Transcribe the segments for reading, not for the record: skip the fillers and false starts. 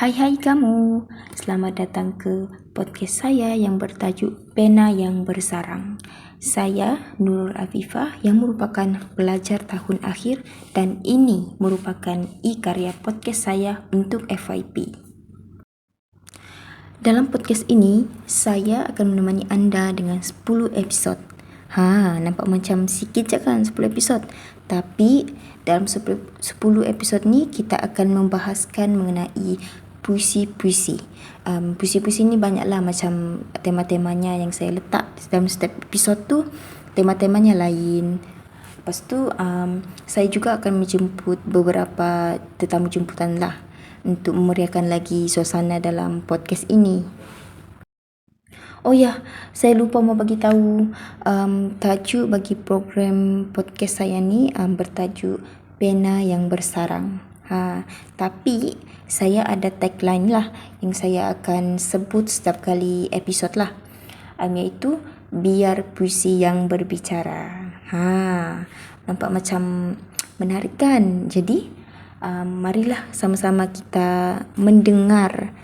Hai kamu, selamat datang ke podcast saya yang bertajuk Pena yang Bersarang. Saya Nurul Afifah yang merupakan pelajar tahun akhir dan ini merupakan e-karya podcast saya untuk FYP. Dalam podcast ini, saya akan menemani anda dengan 10 episod. Nampak macam sikit je kan 10 episod. Tapi dalam 10 episod ni kita akan membahaskan mengenai puisi-puisi. Puisi-puisi ni banyaklah macam tema-temanya yang saya letak dalam setiap episod tu. Tema-temanya lain. Lepas tu saya juga akan menjemput beberapa tetamu jemputan lah untuk memeriahkan lagi suasana dalam podcast ini. Oh ya, saya lupa mau bagi tahu tajuk bagi program podcast saya ni bertajuk Pena yang Bersarang. Tapi saya ada tagline lah yang saya akan sebut setiap kali episod lah. Iaitu biar puisi yang berbicara. Nampak macam menarik kan? Jadi marilah sama-sama kita mendengar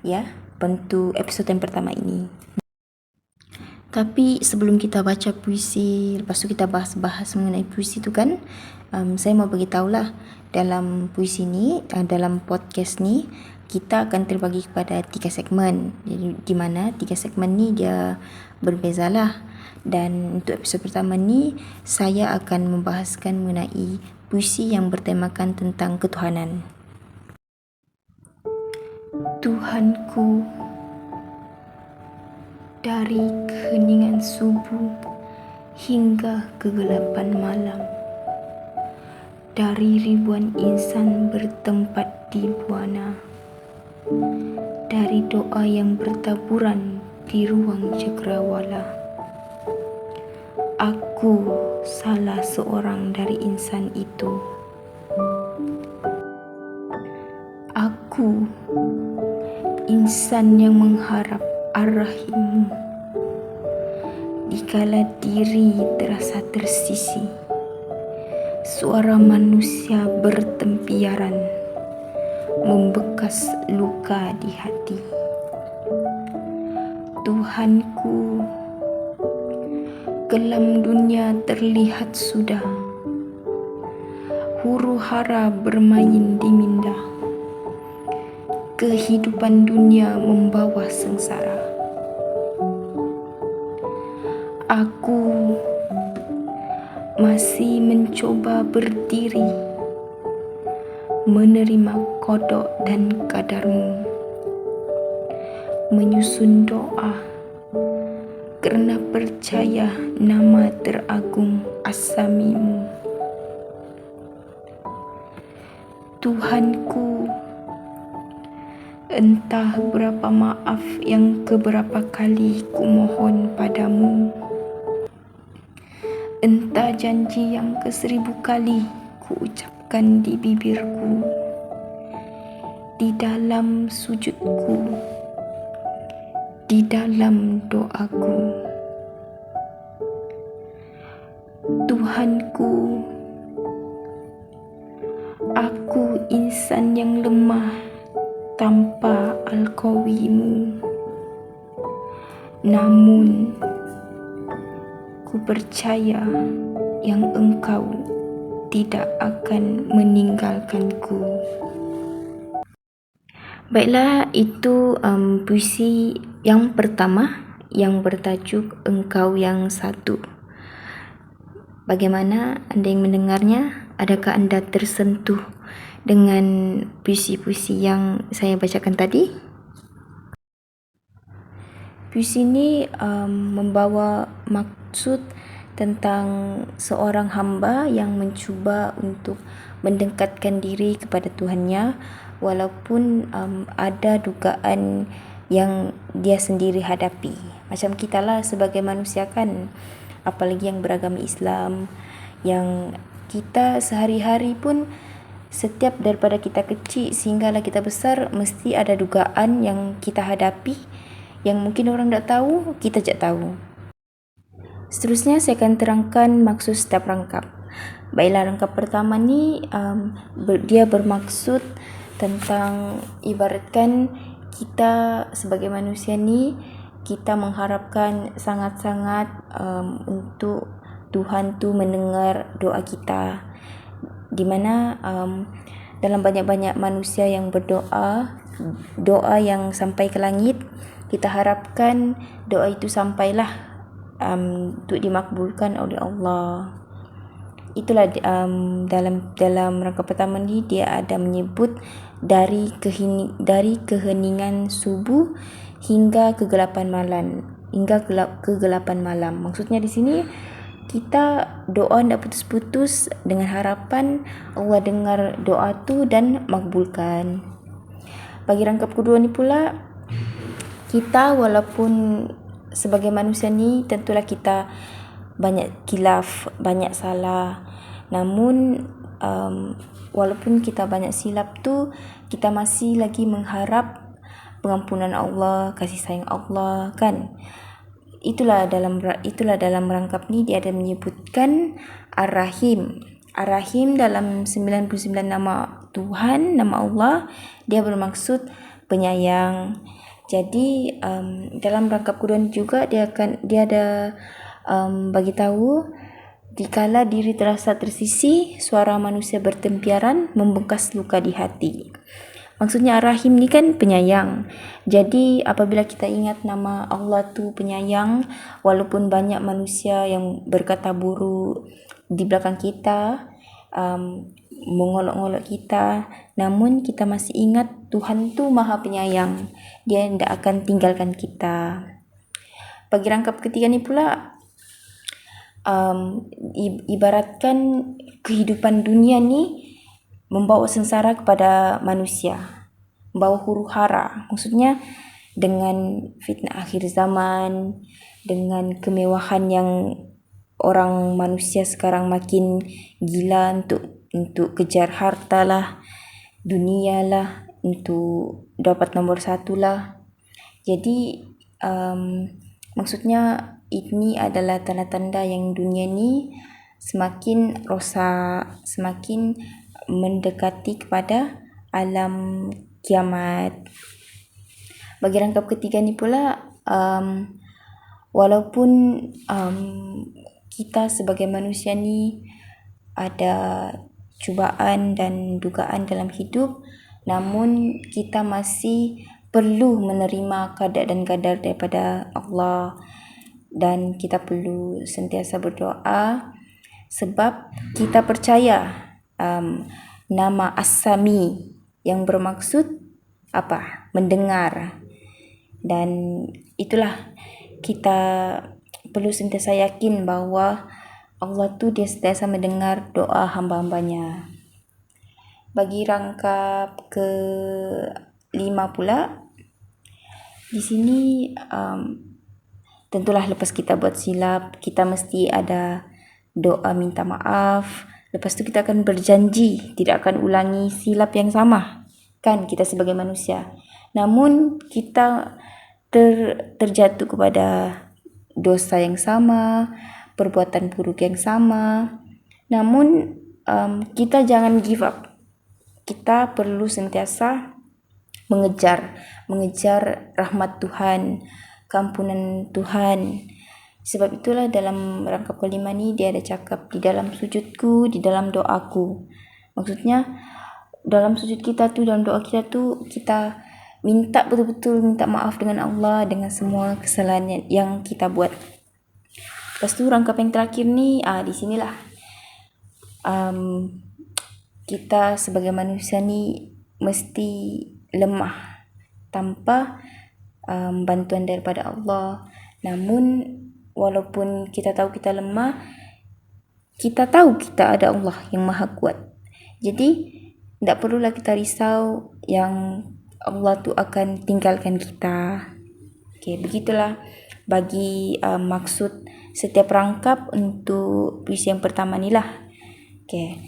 ya bentuk episod yang pertama ini. Tapi sebelum kita baca puisi, lepas tu kita bahas mengenai puisi tu kan, saya mau bagi tahulah dalam puisi ni, dalam podcast ni kita akan terbagi kepada 3 segmen. Jadi di mana 3 segmen ni dia berbezalah. Dan untuk episod pertama ni saya akan membahaskan mengenai puisi yang bertemakan tentang ketuhanan. Tuhanku, dari keheningan subuh hingga kegelapan malam, dari ribuan insan bertempat di buana, dari doa yang bertaburan di ruang cakrawala, aku salah seorang dari insan itu. Aku insan yang mengharap ar-Rahimmu dikala diri terasa tersisi, suara manusia bertempiaran membekas luka di hati. Tuhanku, kelam dunia terlihat sudah, huru-hara bermain di minda, kehidupan dunia membawa sengsara. Aku masih mencoba berdiri, menerima qada dan qadarmu, menyusun doa kerana percaya nama teragung As-Sami'mu. Tuhanku, entah berapa maaf yang keberapa kali ku mohon padamu, entah janji yang ke1000 kali ku ucapkan di bibirku, di dalam sujudku, di dalam doaku. Tuhanku, aku insan yang lemah tanpa al-Qawimu, namun ku percaya yang Engkau tidak akan meninggalkanku. Baiklah, itu puisi yang pertama yang bertajuk Engkau yang Satu. Bagaimana anda yang mendengarnya? Adakah anda tersentuh dengan puisi-puisi yang saya bacakan tadi? Puisi ini membawa maksud tentang seorang hamba yang mencuba untuk mendekatkan diri kepada Tuhannya walaupun ada dugaan yang dia sendiri hadapi. Macam kita lah sebagai manusia kan, apalagi yang beragama Islam, yang kita sehari-hari pun setiap daripada kita kecil sehinggalah kita besar mesti ada dugaan yang kita hadapi yang mungkin orang tak tahu, kita je tahu. Seterusnya saya akan terangkan maksud setiap rangkap. Baiklah, rangkap pertama ni dia bermaksud tentang ibaratkan kita sebagai manusia ni, kita mengharapkan sangat-sangat untuk Tuhan tu mendengar doa kita, di mana dalam banyak-banyak manusia yang berdoa, doa yang sampai ke langit, kita harapkan doa itu sampailah untuk dimakbulkan oleh Allah. Itulah dalam rangka pertama ni dia ada menyebut dari keheningan subuh hingga kegelapan malam. Maksudnya di sini kita doa tidak putus-putus dengan harapan Allah dengar doa tu dan makbulkan. Bagi rangkap kedua ni pula, kita walaupun sebagai manusia ni tentulah kita banyak khilaf, banyak salah. Namun walaupun kita banyak silap tu, kita masih lagi mengharap pengampunan Allah, kasih sayang Allah, kan? Itulah dalam rangkap ni dia ada menyebutkan Ar-Rahim. Ar-Rahim dalam 99 nama Tuhan, nama Allah, dia bermaksud penyayang. Jadi dalam rangkap kedua juga dia ada bagi tahu, dikala diri terasa tersisih, suara manusia bertempiaran membekas luka di hati. Maksudnya Ar-Rahim ni kan penyayang. Jadi apabila kita ingat nama Allah tu penyayang, walaupun banyak manusia yang berkata buruk di belakang kita, mengolok-olok kita, namun kita masih ingat Tuhan tu Maha Penyayang. Dia tidak akan tinggalkan kita. Bagi rangkap ketiga ni pula, ibaratkan kehidupan dunia ni membawa sengsara kepada manusia, membawa huru-hara. Maksudnya dengan fitnah akhir zaman, dengan kemewahan yang orang manusia sekarang makin gila untuk kejar harta lah, dunia lah, untuk dapat nombor 1 lah. Jadi maksudnya ini adalah tanda-tanda yang dunia ni semakin rosak, semakin mendekati kepada alam kiamat. Bagi rangkap ketiga ni pula, walaupun kita sebagai manusia ni ada cubaan dan dugaan dalam hidup, namun kita masih perlu menerima qada dan qadar daripada Allah, dan kita perlu sentiasa berdoa sebab kita percaya nama As-Sami yang bermaksud apa? Mendengar. Dan itulah kita perlu sentiasa yakin bahawa Allah tu dia sentiasa mendengar doa hamba-hambanya. Bagi rangkap ke-5 pula, di sini tentulah lepas kita buat silap, kita mesti ada doa minta maaf. Lepas tu kita akan berjanji tidak akan ulangi silap yang sama, kan, kita sebagai manusia. Namun kita terjatuh kepada dosa yang sama, perbuatan buruk yang sama. Namun kita jangan give up. Kita perlu sentiasa mengejar rahmat Tuhan, keampunan Tuhan. Sebab itulah dalam rangkap kelima ni dia ada cakap, di dalam sujudku, di dalam doaku. Maksudnya dalam sujud kita tu, dalam doa kita tu, kita minta betul-betul minta maaf dengan Allah dengan semua kesalahan yang kita buat. Lepas tu rangkap yang terakhir ni, di sinilah kita sebagai manusia ni mesti lemah tanpa bantuan daripada Allah. Namun walaupun kita tahu kita lemah, kita tahu kita ada Allah yang maha kuat. Jadi tidak perlulah kita risau yang Allah tu akan tinggalkan kita. Okay, begitulah bagi maksud setiap rangkap untuk puisi yang pertama ni lah. Okay.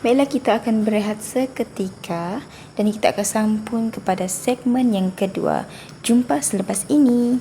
Baiklah, kita akan berehat seketika dan kita akan sambung kepada segmen yang kedua. Jumpa selepas ini.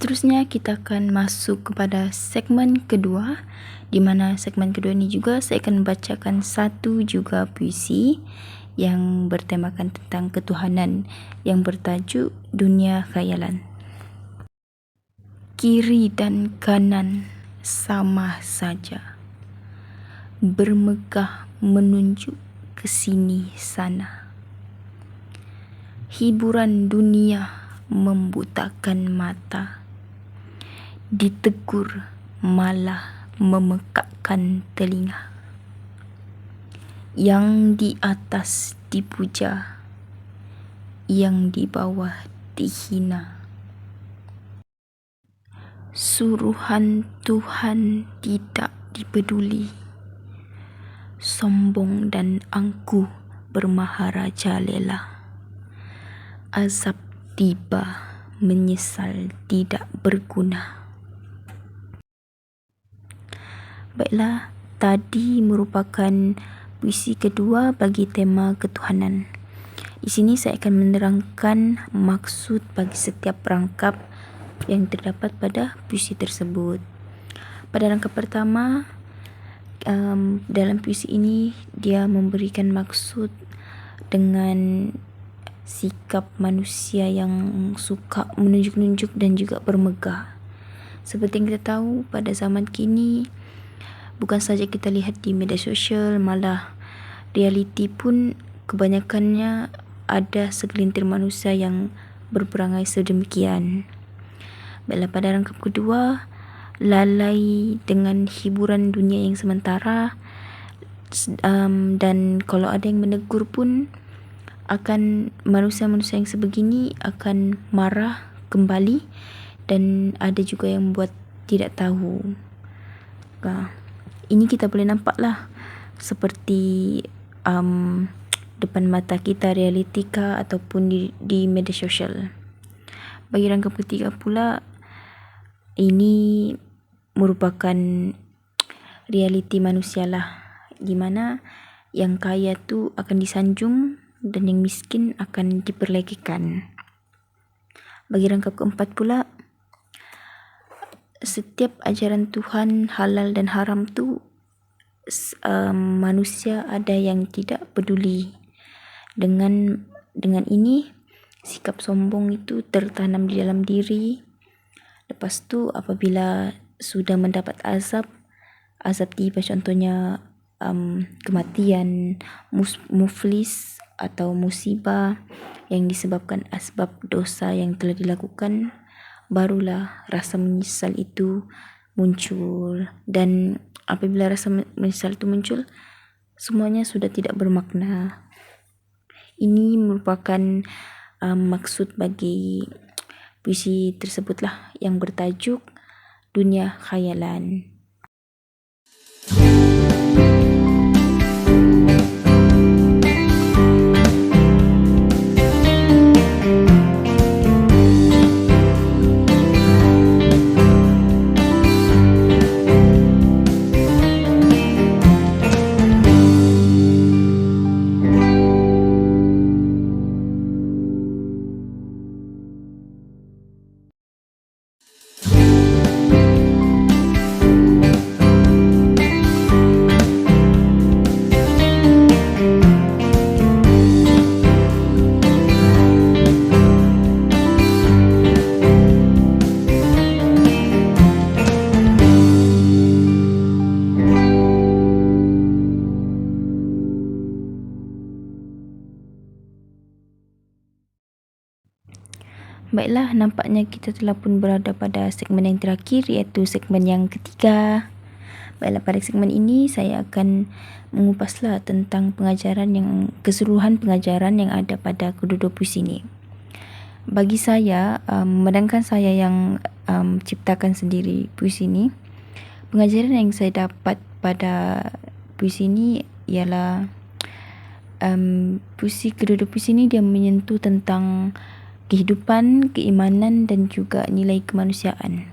Seterusnya kita akan masuk kepada segmen kedua, di mana segmen kedua ini juga saya akan membacakan satu juga puisi yang bertemakan tentang ketuhanan yang bertajuk Dunia Khayalan. Kiri dan kanan sama saja, bermegah menunjuk ke sini sana. Hiburan dunia membutakan mata, ditegur malah memekakkan telinga. Yang di atas dipuja, yang di bawah dihina. Suruhan Tuhan tidak dipeduli, sombong dan angkuh bermaharaja lela. Azab tiba, menyesal tidak berguna. Baiklah, tadi merupakan puisi kedua bagi tema ketuhanan. Di sini saya akan menerangkan maksud bagi setiap rangkap yang terdapat pada puisi tersebut. Pada rangkap pertama, dalam puisi ini dia memberikan maksud dengan sikap manusia yang suka menunjuk-nunjuk dan juga bermegah. Seperti yang kita tahu, pada zaman kini bukan saja kita lihat di media sosial, malah realiti pun kebanyakannya ada segelintir manusia yang berperangai sedemikian. Baiklah, pada rangkap kedua, lalai dengan hiburan dunia yang sementara, dan kalau ada yang menegur pun akan manusia-manusia yang sebegini akan marah kembali, dan ada juga yang buat tidak tahu. Ini kita boleh nampaklah seperti depan mata kita, realitika ataupun di media sosial. Bagi rangkap ketiga pula, ini merupakan realiti manusia lah, di mana yang kaya tu akan disanjung dan yang miskin akan diperlegikan. Bagi rangkap keempat pula, setiap ajaran Tuhan halal dan haram tu manusia ada yang tidak peduli. Dengan ini, sikap sombong itu tertanam di dalam diri. Lepas tu apabila sudah mendapat azab tiba, contohnya kematian, muflis atau musibah yang disebabkan asbab dosa yang telah dilakukan, barulah rasa menyesal itu muncul. Dan apabila rasa menyesal itu muncul, semuanya sudah tidak bermakna. Ini merupakan maksud bagi puisi tersebutlah yang bertajuk Dunia Khayalan. Baiklah, nampaknya kita telah pun berada pada segmen yang terakhir, iaitu segmen yang ketiga. Baiklah, pada segmen ini saya akan mengupaslah tentang keseluruhan pengajaran yang ada pada kedua-dua puisi ini. Bagi saya, memandangkan saya yang ciptakan sendiri puisi ini, pengajaran yang saya dapat pada puisi ini ialah kedua-dua puisi ini dia menyentuh tentang kehidupan, keimanan dan juga nilai kemanusiaan,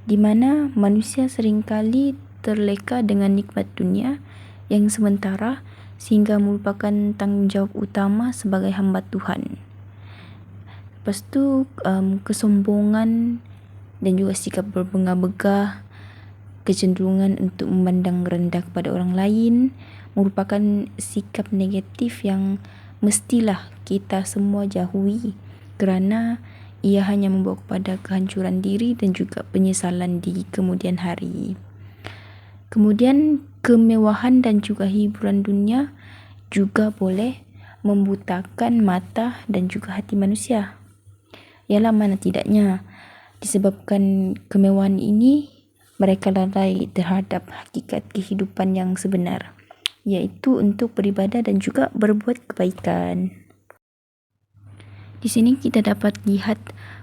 di mana manusia seringkali terleka dengan nikmat dunia yang sementara sehingga merupakan tanggungjawab utama sebagai hamba Tuhan. Lepas tu kesombongan dan juga sikap berbengah-begah, kecenderungan untuk memandang rendah kepada orang lain merupakan sikap negatif yang mestilah kita semua jauhi, kerana ia hanya membawa kepada kehancuran diri dan juga penyesalan di kemudian hari. Kemudian kemewahan dan juga hiburan dunia juga boleh membutakan mata dan juga hati manusia. Ialah mana tidaknya disebabkan kemewahan ini mereka lalai terhadap hakikat kehidupan yang sebenar, iaitu untuk beribadah dan juga berbuat kebaikan. Di sini kita dapat lihat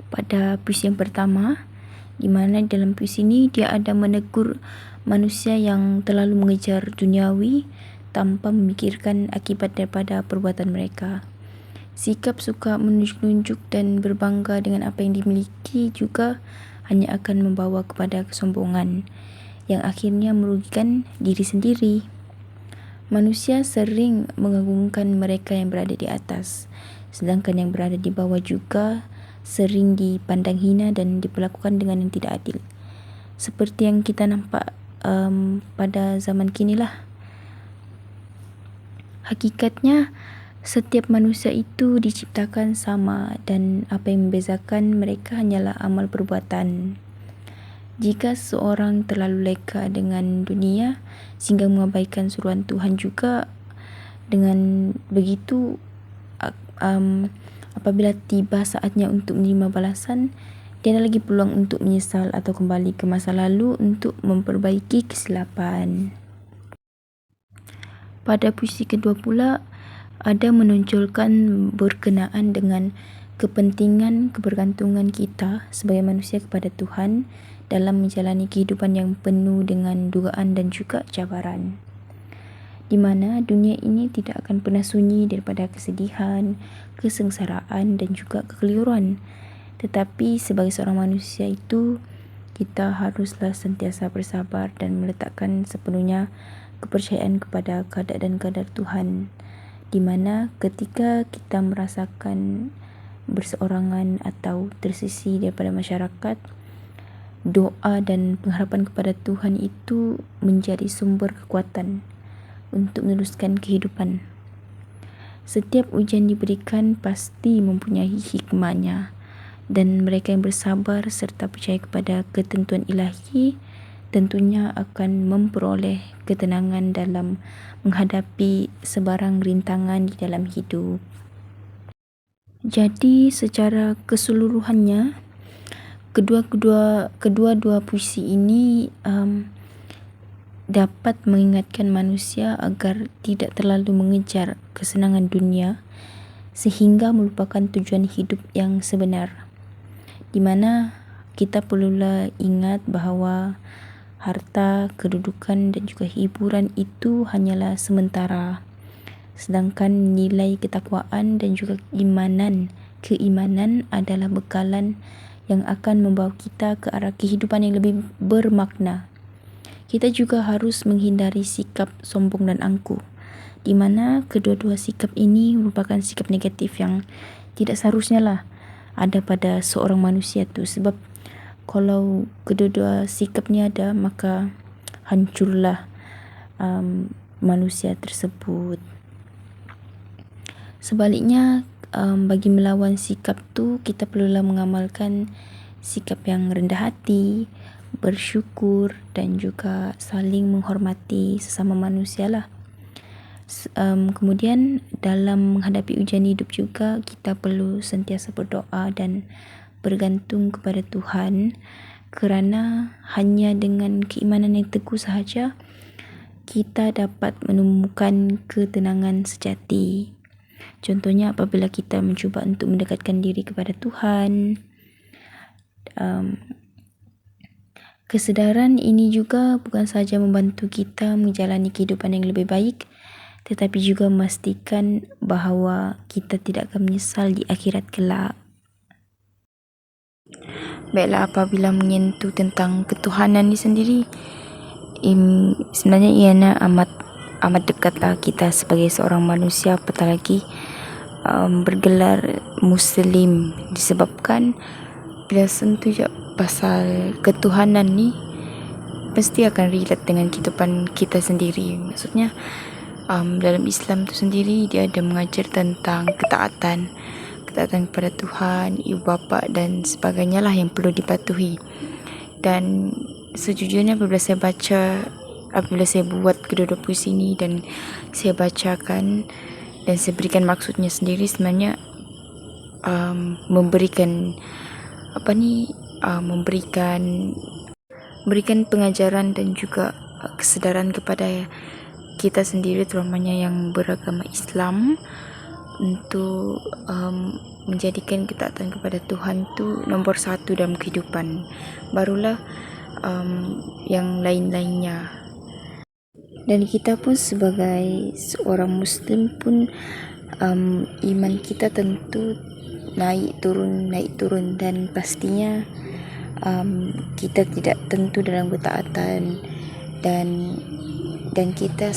pada puisi yang pertama, di mana dalam puisi ini dia ada menegur manusia yang terlalu mengejar duniawi tanpa memikirkan akibat daripada perbuatan mereka. Sikap suka menunjuk-nunjuk dan berbangga dengan apa yang dimiliki juga hanya akan membawa kepada kesombongan yang akhirnya merugikan diri sendiri. Manusia sering mengagungkan mereka yang berada di atas, sedangkan yang berada di bawah juga sering dipandang hina dan diperlakukan dengan yang tidak adil. Seperti yang kita nampak pada zaman kini lah. Hakikatnya setiap manusia itu diciptakan sama dan apa yang membezakan mereka hanyalah amal perbuatan. Jika seorang terlalu leka dengan dunia sehingga mengabaikan suruhan Tuhan juga, dengan begitu apabila tiba saatnya untuk menerima balasan, tiada lagi peluang untuk menyesal atau kembali ke masa lalu untuk memperbaiki kesilapan. Pada puisi kedua pula, ada menonjolkan berkenaan dengan kepentingan kebergantungan kita sebagai manusia kepada Tuhan dalam menjalani kehidupan yang penuh dengan dugaan dan juga cabaran, di mana dunia ini tidak akan pernah sunyi daripada kesedihan, kesengsaraan dan juga kekeliruan. Tetapi sebagai seorang manusia itu, kita haruslah sentiasa bersabar dan meletakkan sepenuhnya kepercayaan kepada kehendak dan qadar Tuhan, di mana ketika kita merasakan berseorangan atau tersisih daripada masyarakat, doa dan pengharapan kepada Tuhan itu menjadi sumber kekuatan untuk meneruskan kehidupan. Setiap ujian diberikan pasti mempunyai hikmahnya, dan mereka yang bersabar serta percaya kepada ketentuan ilahi tentunya akan memperoleh ketenangan dalam menghadapi sebarang rintangan di dalam hidup. Jadi secara keseluruhannya, kedua-dua puisi ini dapat mengingatkan manusia agar tidak terlalu mengejar kesenangan dunia sehingga melupakan tujuan hidup yang sebenar, di mana kita perlulah ingat bahawa harta, kedudukan dan juga hiburan itu hanyalah sementara, sedangkan nilai ketakwaan dan juga keimanan adalah bekalan yang akan membawa kita ke arah kehidupan yang lebih bermakna. Kita juga harus menghindari sikap sombong dan angkuh, di mana kedua-dua sikap ini merupakan sikap negatif yang tidak seharusnya lah ada pada seorang manusia tu. Sebab kalau kedua-dua sikap ni ada, maka hancurlah manusia tersebut. Sebaliknya, bagi melawan sikap tu, kita perlulah mengamalkan sikap yang rendah hati, bersyukur dan juga saling menghormati sesama manusia lah. Kemudian dalam menghadapi ujian hidup juga, kita perlu sentiasa berdoa dan bergantung kepada Tuhan, kerana hanya dengan keimanan yang teguh sahaja kita dapat menemukan ketenangan sejati. Contohnya apabila kita mencuba untuk mendekatkan diri kepada Tuhan. Kesedaran ini juga bukan sahaja membantu kita menjalani kehidupan yang lebih baik, tetapi juga memastikan bahawa kita tidak akan menyesal di akhirat kelak. Baiklah, apabila menyentuh tentang ketuhanan ini sendiri, sebenarnya ianya amat dekatlah kita sebagai seorang manusia, apatah lagi bergelar Muslim, disebabkan bila sentuh pasal ketuhanan ni pasti akan relate dengan kehidupan kita sendiri. Maksudnya dalam Islam tu sendiri dia ada mengajar tentang ketaatan kepada Tuhan, ibu bapa dan sebagainya lah yang perlu dipatuhi. Dan sejujurnya apabila saya buat kedua-dua puisi ni dan saya bacakan dan saya berikan maksudnya sendiri, sebenarnya memberikan pengajaran dan juga kesedaran kepada kita sendiri, terutamanya yang beragama Islam, untuk menjadikan ketaatan kepada Tuhan tu nombor satu dalam kehidupan, barulah yang lain-lainnya. Dan kita pun sebagai seorang Muslim pun iman kita tentu naik turun dan pastinya kita tidak tentu dalam ketaatan dan kita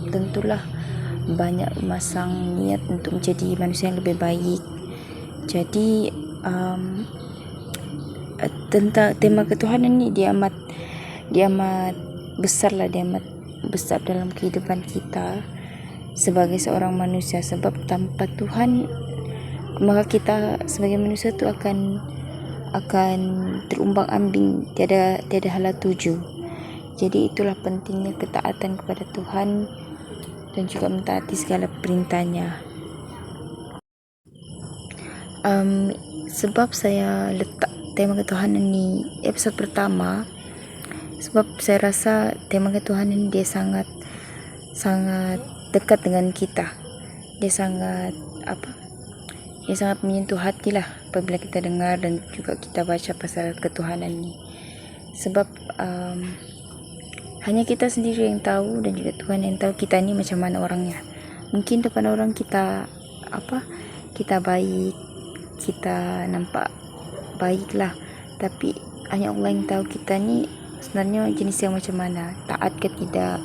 tentulah banyak memasang niat untuk menjadi manusia yang lebih baik. Jadi tentang tema ketuhanan ni dia amat besar dalam kehidupan kita sebagai seorang manusia, sebab tanpa Tuhan maka kita sebagai manusia tu akan terumbang-ambing, tiada hala tuju. Jadi itulah pentingnya ketaatan kepada Tuhan dan juga mentaati segala perintahnya. Sebab saya letak tema ketuhanan ni episod pertama, sebab saya rasa tema ketuhanan dia sangat dekat dengan kita. Dia sangat menyentuh hati lah apabila kita dengar dan juga kita baca pasal ketuhanan ni. Sebab hanya kita sendiri yang tahu dan juga Tuhan yang tahu kita ni macam mana orangnya. Mungkin depan orang kita baik, kita nampak baik lah, tapi hanya Allah yang tahu kita ni sebenarnya jenis yang macam mana, taat ke tidak.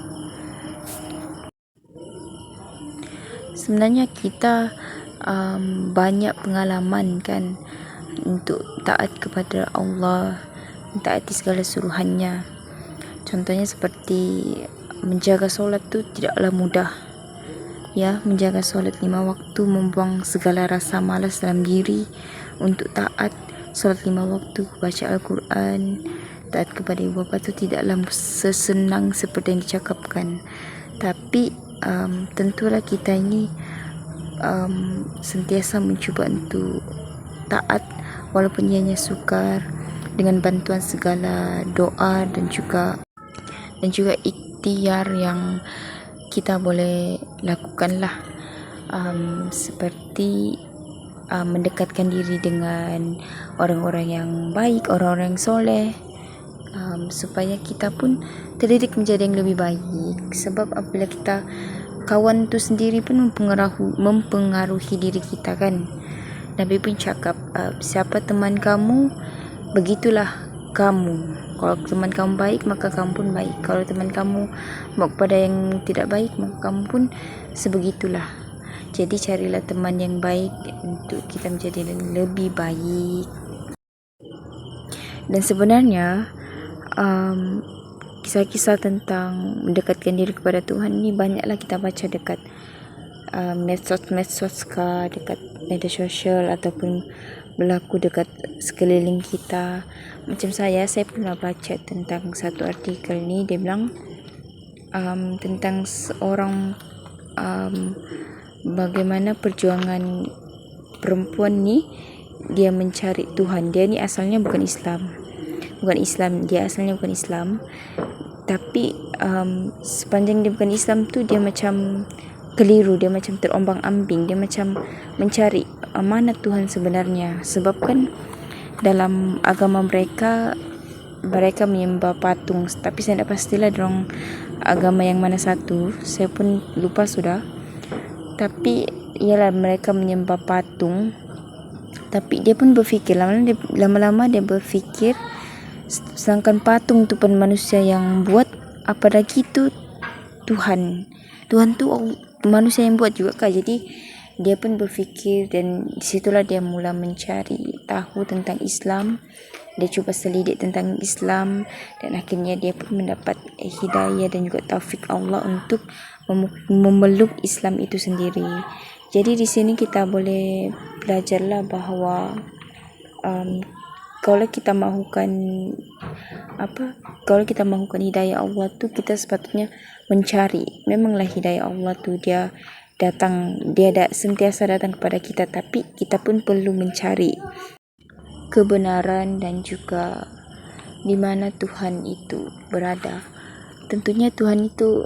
Sebenarnya kita banyak pengalaman kan untuk taat kepada Allah, mentaati segala suruhannya. Contohnya seperti menjaga solat tu tidaklah mudah. Ya, menjaga solat 5 waktu, membuang segala rasa malas dalam diri untuk taat solat 5 waktu, baca Al-Quran, taat kepada ibu bapa tu tidaklah sesenang seperti yang dicakapkan. Tapi tentulah kita ini sentiasa mencuba untuk taat walaupun ianya sukar, dengan bantuan segala doa dan juga ikhtiar yang kita boleh lakukan lah, seperti mendekatkan diri dengan orang-orang yang baik, orang-orang yang soleh, supaya kita pun terdidik menjadi yang lebih baik. Sebab apabila kita kawan tu sendiri pun mempengaruhi diri kita kan. Nabi pun cakap, siapa teman kamu, begitulah kamu. Kalau teman kamu baik, maka kamu pun baik. Kalau teman kamu mau kepada yang tidak baik, maka kamu pun sebegitulah. Jadi carilah teman yang baik untuk kita menjadi yang lebih baik. Dan sebenarnya kisah-kisah tentang mendekatkan diri kepada Tuhan ni banyaklah kita baca dekat medsos kah, dekat media sosial, ataupun berlaku dekat sekeliling kita. Macam saya pernah baca tentang satu artikel ni. Dia bilang tentang seorang bagaimana perjuangan perempuan ni, dia mencari Tuhan. Dia ni asalnya bukan Islam, dia asalnya bukan Islam, tapi sepanjang dia bukan Islam tu dia macam keliru, dia macam terombang-ambing, dia macam mencari mana Tuhan sebenarnya. Sebab kan dalam agama mereka menyembah patung, tapi saya tak pastilah dorang agama yang mana satu, saya pun lupa sudah. Tapi ialah mereka menyembah patung. Tapi dia pun berfikir, lama-lama dia berfikir, sedangkan patung tu pun manusia yang buat, apa lagi tu Tuhan tu manusia yang buat juga kah? Jadi dia pun berfikir, dan disitulah dia mula mencari tahu tentang Islam. Dia cuba selidik tentang Islam, dan akhirnya dia pun mendapat hidayah dan juga taufik Allah untuk memeluk Islam itu sendiri. Jadi di sini kita boleh belajarlah bahawa kalau kita mahukan hidayah Allah tu, kita sepatutnya mencari. Memanglah hidayah Allah tu dia sentiasa datang kepada kita, tapi kita pun perlu mencari kebenaran dan juga di mana Tuhan itu berada. Tentunya Tuhan itu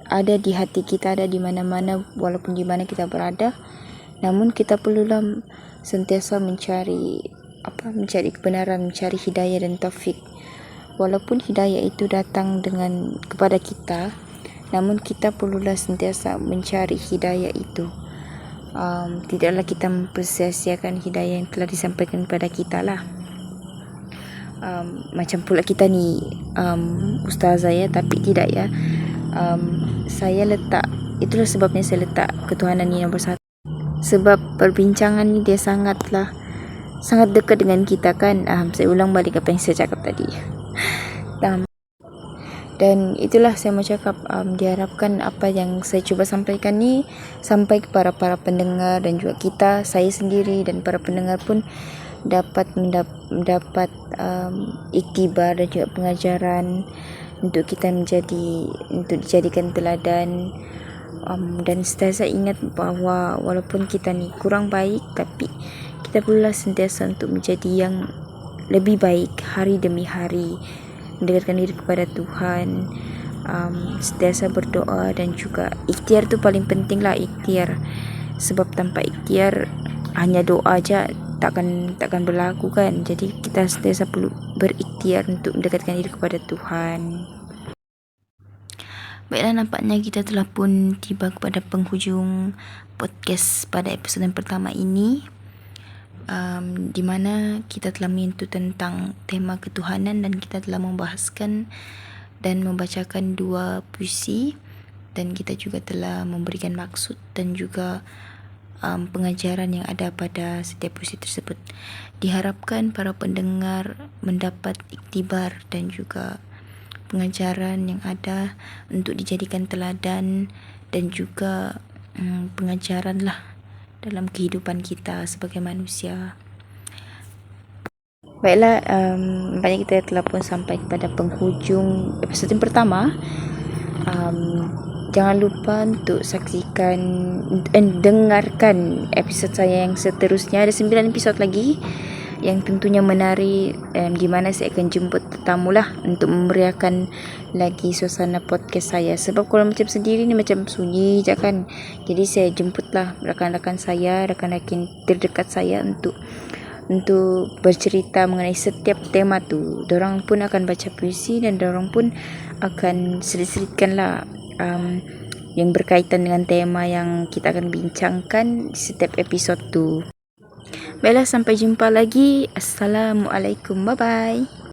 ada di hati kita, ada di mana-mana, walaupun di mana kita berada. Namun kita perlulah sentiasa mencari kebenaran, mencari hidayah dan taufik. Walaupun hidayah itu datang kepada kita, namun kita perlulah sentiasa mencari hidayah itu. Tidaklah kita mempersia-siakan hidayah yang telah disampaikan kepada kita lah. Macam pula kita ni ustazah ya, tapi tidak ya. Itulah sebabnya saya letak ketuhanan ni nombor 1. Sebab perbincangan ni dia sangat dekat dengan kita kan. Saya ulang balik apa yang saya cakap tadi. Dan itulah saya mau cakap, diharapkan apa yang saya cuba sampaikan ni sampai kepada para pendengar, dan juga saya sendiri dan para pendengar pun dapat mendapat iktibar dan juga pengajaran untuk kita untuk dijadikan teladan. Dan sentiasa ingat bahawa walaupun kita ni kurang baik, tapi kita perlulah sentiasa untuk menjadi yang lebih baik hari demi hari, mendekatkan diri kepada Tuhan, sentiasa berdoa, dan juga ikhtiar tu paling penting lah, ikhtiar. Sebab tanpa ikhtiar hanya doa aja takkan berlaku kan. Jadi kita sentiasa perlu berikhtiar untuk mendekatkan diri kepada Tuhan. Baiklah, nampaknya kita telah pun tiba kepada penghujung podcast pada episod yang pertama ini, di mana kita telah menyentuh tentang tema ketuhanan, dan kita telah membahaskan dan membacakan 2 puisi, dan kita juga telah memberikan maksud dan juga pengajaran yang ada pada setiap puisi tersebut. Diharapkan para pendengar mendapat iktibar dan juga pengajaran yang ada untuk dijadikan teladan, dan juga pengajaran lah dalam kehidupan kita sebagai manusia. Baiklah, nampaknya kita telah pun sampai kepada penghujung episod yang pertama. Jangan lupa untuk saksikan dan dengarkan episod saya yang seterusnya. Ada 9 episod lagi yang tentunya menarik, di mana saya akan jemput tetamu lah untuk memeriahkan lagi suasana podcast saya. Sebab kalau macam sendiri ni macam sunyi je kan. Jadi saya jemputlah rakan-rakan saya, rakan-rakan terdekat saya untuk bercerita mengenai setiap tema tu. Dorang pun akan baca puisi, dan dorang pun akan selit-selitkan lah yang berkaitan dengan tema yang kita akan bincangkan di setiap episod tu. Baiklah, sampai jumpa lagi. Assalamualaikum. Bye-bye.